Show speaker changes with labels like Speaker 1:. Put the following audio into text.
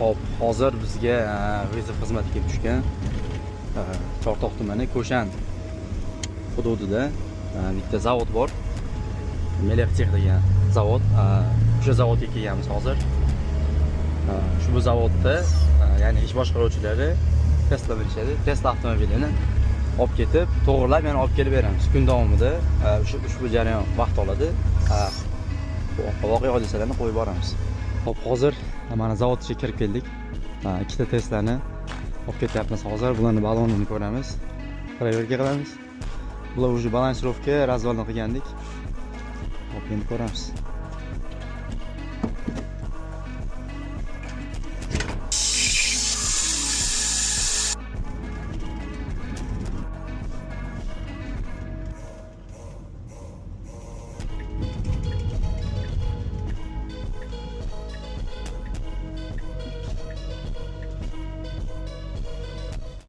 Speaker 1: Hop, hozir bizga viza xizmati kelib tushgan. Chortoq tumani Ko'shan hududida bitta zavod bor. Melextech degan zavod. O'sha zavodga kelganmiz hozir. Shu zavodda ya'ni ish boshqaruvchilari Tesla bilishadi. Tesla avtomobilini olib ketib, to'g'rilab yana olib kelib beramiz. Kun davomida ushbu jarayon vaqt oladi. Voqea hodisalarni qo'yib boramiz. Hop, hozir mana zavodga kirib keldik. Ikkita Teslani olib ketyapmiz hozir. Bularning balonini ko'ramiz. Proverka qilamiz. Bular уже balansirovka, razvalni qilgandik. Hop, endi ko'ramiz.